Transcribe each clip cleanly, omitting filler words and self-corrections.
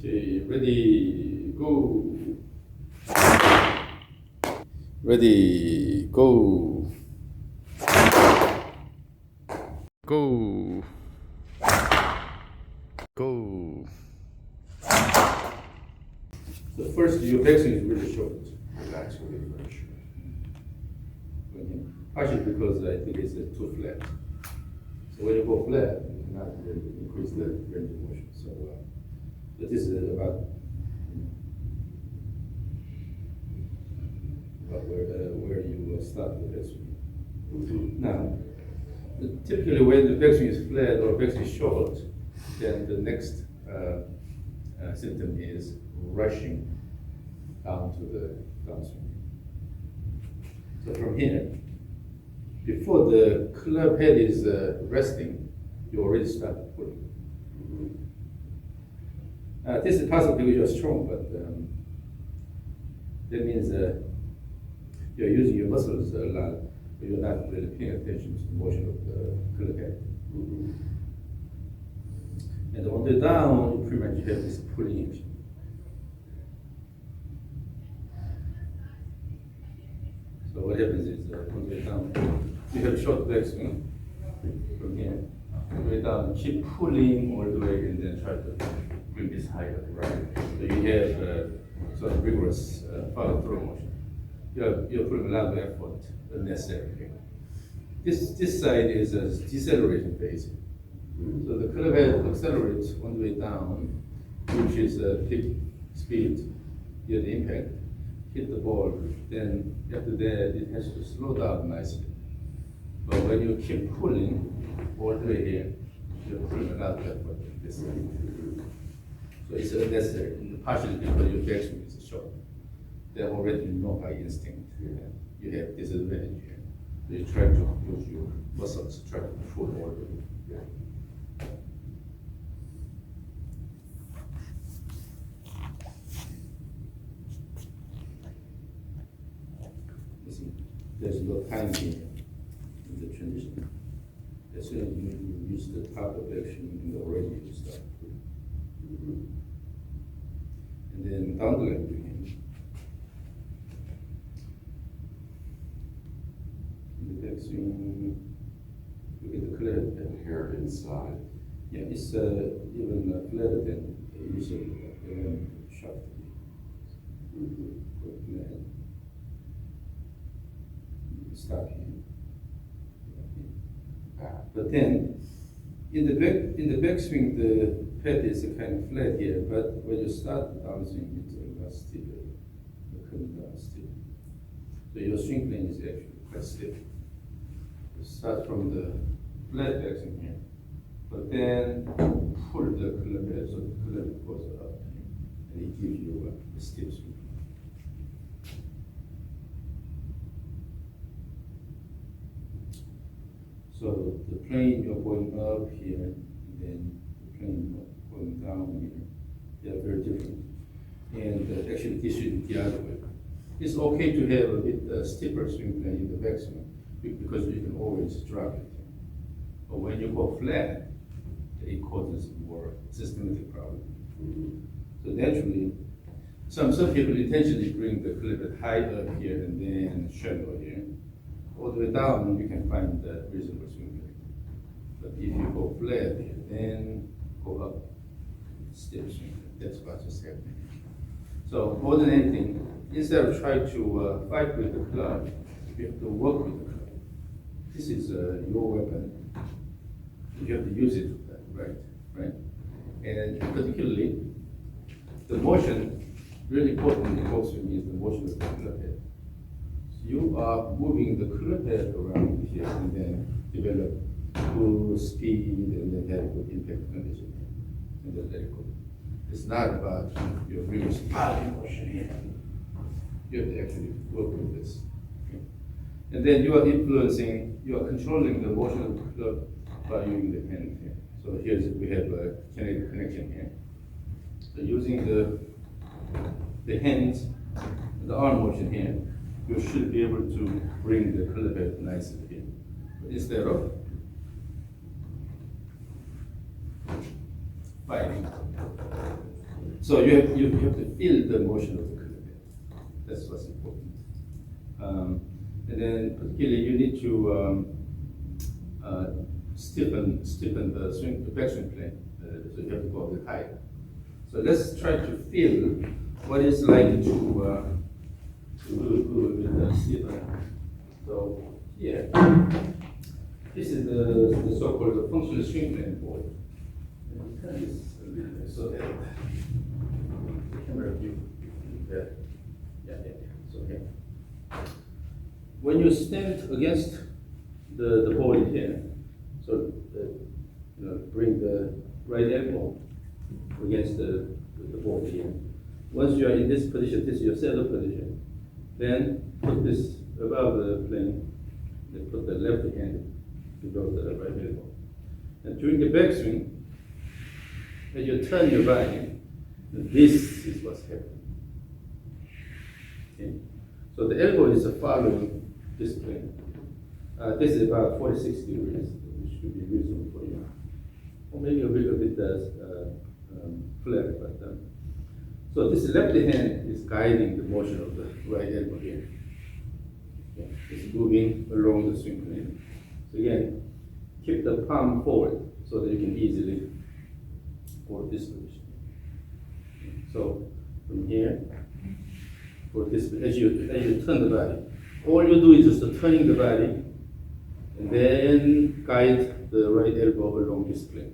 Okay, ready, go. Ready, go. Go. Go. So first, your backswing is really short. Your backswing is very short. Partially because I think it's too flat. So when you go flat, you cannot really increase the range of motion. So but this is about where you start the backswing. Now, typically when the backswing is flat or backswing is short, then the next symptom is rushing down to the downswing. So from here, before the club head is resting, you already start pulling. This is possible because you're strong, but that means you're using your muscles a lot, but you're not really paying attention to the motion of the club head. And on the down, you pretty much have this pulling action. So what happens is on the down, you have short backswing from here. On the way down, keep pulling all the way and then try to bring this higher, right? So you have sort of rigorous follow through motion. You're putting a lot of effort necessary. This side is a deceleration phase. So the club head accelerates on the way down, which is peak speed, near the impact, hit the ball, then after that it has to slow down nicely. But when you keep pulling all the way here, you're putting a lot of effort in this side. So it's unnecessary, partially because your backswing is short. They already know by instinct. You have disadvantage here. So you try to use your muscles, try to pull all the way. There's no time here in the transition. As soon as you use the top of action, you already start pulling. And then down the line again. In the backswing, look at the club. And here inside. Yeah, it's even flatter than usually shaft. Flat. Start here. But then in the backswing the pad is kind of flat here, but when you start the downswing it's a lot steeper. You're coming down steep. So your swing plane is actually quite stiff. You start from the flat backswing here, but then pull the club head so the club goes up here, and it gives you a stiff swing. So the plane you're going up here, and then the plane going down here, they are very different. And actually this should be the other way. It's okay to have a bit steeper swing plane in the backswing because you can always drop it. But when you go flat, it causes more systematic problem. So naturally, some people intentionally bring the clip high up here and then shallow here. All the way down, you can find the reasonable swing plane. But if you go flat here, then go up, stiff swing plane. That's what's just happening. So more than anything, instead of trying to fight with the club, you have to work with the club. This is your weapon. You have to use it right? And particularly, the motion, really important in golf swing is the motion of the club head. You are moving the club head around here and then develop good speed and then have a good impact condition and then let it go. It's not about your rigorous body motion here. You have to actually work with this. Okay? And then you are controlling the motion of the club by using the hand here. So we have a kinetic connection here. So using the hands, the arm motion here, you should be able to bring the club head nicely here. But instead of fighting, So you have to feel the motion of the clip. That's what's important. And then particularly you need to stiffen the backswing plane. So you have to go a bit higher. So let's try to feel what it's like to do with the stiffer. So here, this is the so-called functional swing plane board. And turn this a little bit so that the camera view is better. Yeah. So here. When you stand against the body here, so bring the right elbow against the body here. Once you are in this position, this is your saddle position, then put this above the plane, then put the left hand below the right elbow. And during the backswing, as you turn your body, this is what's happening. Okay? So the elbow is following this plane. This is about 46 degrees, which should be reasonable for you. Or maybe a little bit flat, but so this left hand is guiding the motion of the right elbow here. Okay. It's moving along the swing plane. So again, keep the palm forward so that you can easily hold this position. Okay. So from here, for this, as you turn the body, all you do is just turning the body and then guide the right elbow along this plane.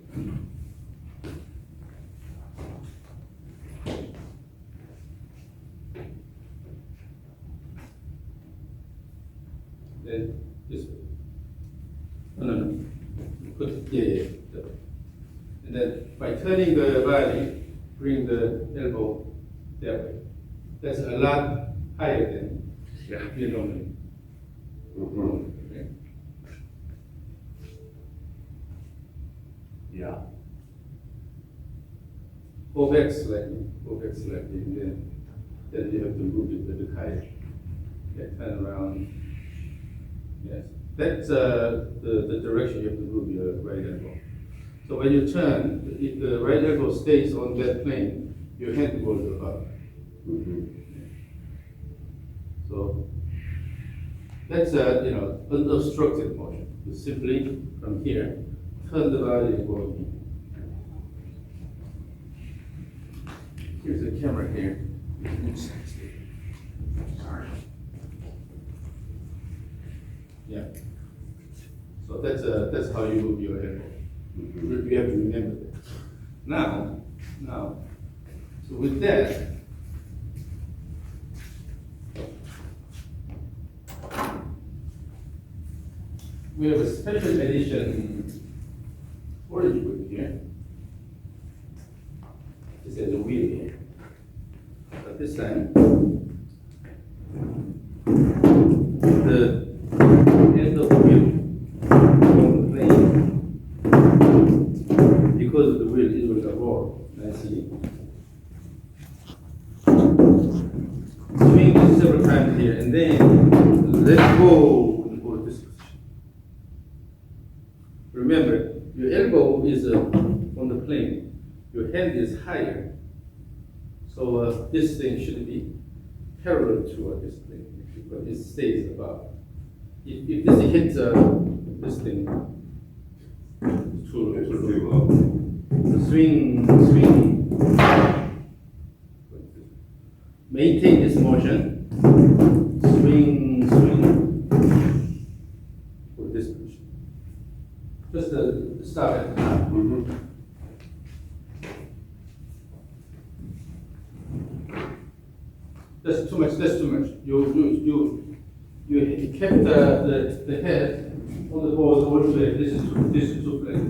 Then this way. No. Yeah. And then by turning the body, bring the elbow that way. That's a lot higher than you normally. Okay. Yeah. Go back slightly, and then you have to move it a bit higher. Yeah, turn around. Yes, that's the direction you have to move your right elbow. So when you turn, if the right elbow stays on that plane, your hand goes above. So that's unobstructed motion. You simply from here turn the body and go in. Here's the camera here. Sorry. Yeah. So that's how you move your elbow. You have to remember that. Now, so with that, we have a special edition orange wood here. This has a wheel here. But this time, the end of the wheel on the plane, because of the wheel, it will roll nicely. Swing this several times here, and then let go and go to this position. Remember, your elbow is on the plane. Your hand is higher. So this thing should be parallel to this plane, but it stays above. If this hits this thing, too low. Swing. Maintain this motion. Swing. For this position. Just start at the top. That's too much. You kept the head on the board all the way. This is too flat.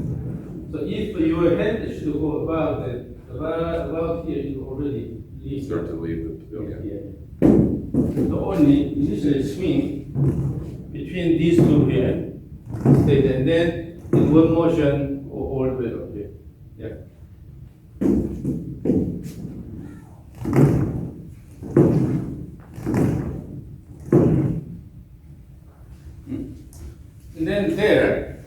So if your head should go above here, you already leave. Start to leave the Yeah. So only initially swing between these two here, stay there, and then in one motion all the way up here. Yeah. And then there,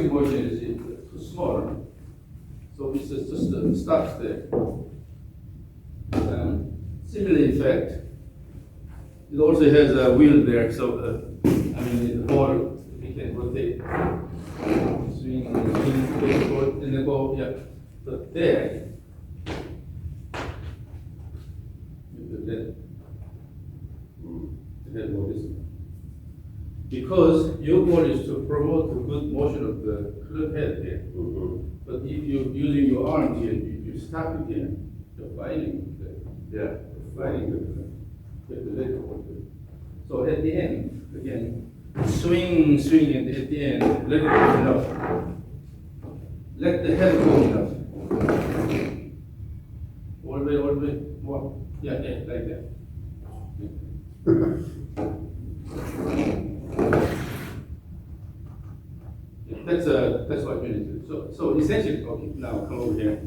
backswing motion is too small, so it's just stops there. Similar effect. It also has a wheel there, so the ball we can rotate, swing, and then go, yeah. But there, let go this way. Because your goal is to promote the good motion of the club head here. But if you're using your arms here, you stop it here, you're fighting the leg hold. So at the end, again, swing, and at the end, let it go enough. Let the head go enough. All the way, more. Yeah, like that. That's what you need to do. So essentially, okay, now come over here.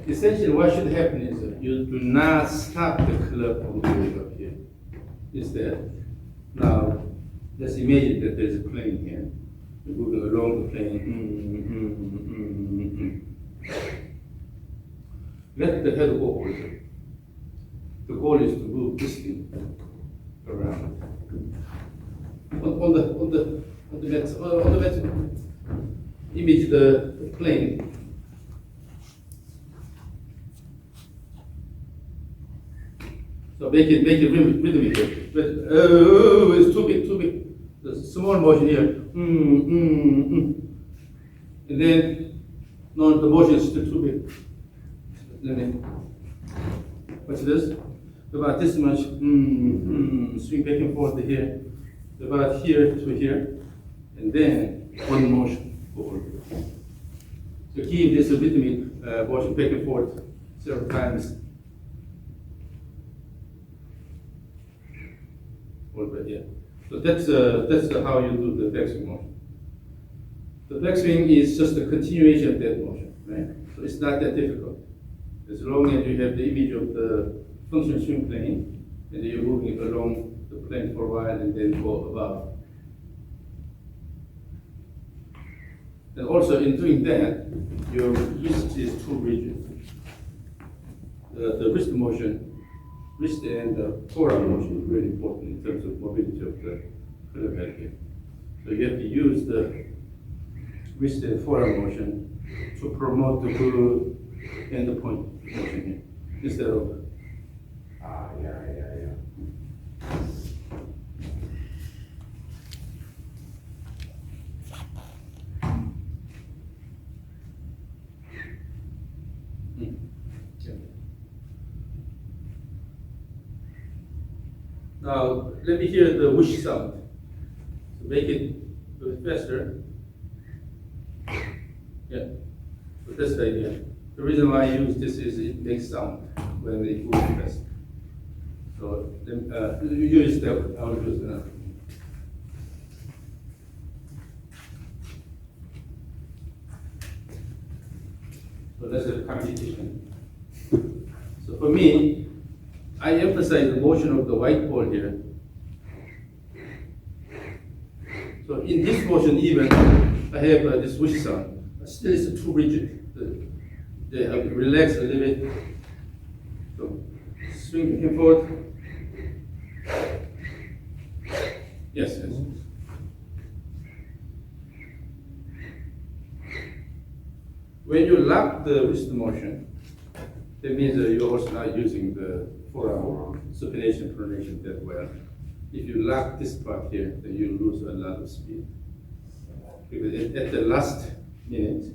Essentially, what should happen is that you do not stop the club from going up here. Instead, now let's imagine that there's a plane here. We're moving along the plane. Let the head go over. The goal is to move this thing around. On the mat, image the plane. So make it rhythmic. But it's too big. The small motion here. And then no, the motion is still too big. Then what's this? About this much. Swing back and forth here. About here to here, and then one motion forward. So keep this rhythmic motion back and forth several times. Yeah. So that's how you do the backswing motion. The backswing is just a continuation of that motion, right? So it's not that difficult. As long as you have the image of the function swing plane, and you're moving along the plane for a while and then go above. And also in doing that, your wrist is too rigid. The wrist motion, wrist and the forearm motion is very important in terms of mobility of the club head here. So you have to use the wrist and forearm motion to promote the good and the point motion here, instead of Now, let me hear the whoosh sound. So make it a bit faster. Yeah, so that's the idea. The reason why I use this is it makes sound when it moves fast. So you use that, I will use that. So that's a competition. So for me, I emphasize the motion of the white ball here. So in this motion even, I have this whoosh sound. Still it's too rigid. They have to relax a little bit. So swing back and forth. Yes. When you lock the wrist motion, that means you're also not using the forearm supination pronation that well. If you lock this part here, then you lose a lot of speed. Because at the last minute,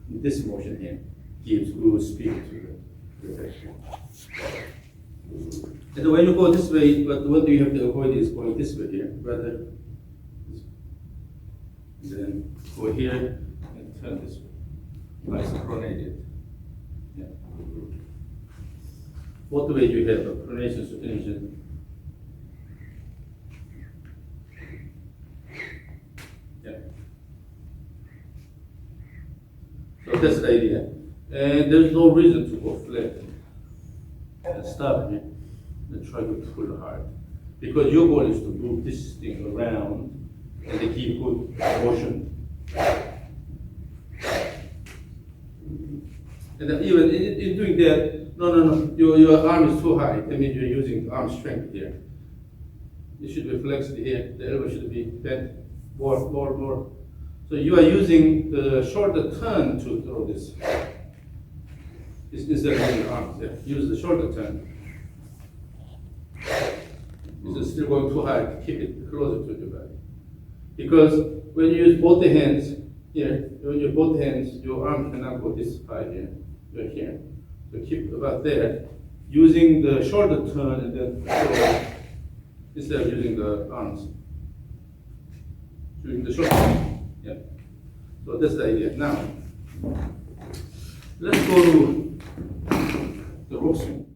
this motion here gives good speed to the rotation. And when you go this way, but what you have to avoid is going this way here, rather then go here and turn this way. Isopronated. Yeah. Both ways you have a pronation, supination. Yeah. So that's the idea. And there's no reason to go flat and stop here and try to pull hard. Because your goal is to move this thing around and to keep good motion. And then even in doing that, no, your arm is too high. That means you're using arm strength here. It should be flexed here. The elbow should be bent more. So you are using the shoulder turn to throw this. Instead of using the arms, yeah. Use the shoulder turn. It's still going too high. Keep it closer to your body. Because when you use both the hands here, when you use both hands, your arm cannot go this high here. You're here. So keep about there. Using the shoulder turn and then throw instead of using the arms. Using the shoulder. Yeah. So that's the idea. Now, let's go to the rope swing.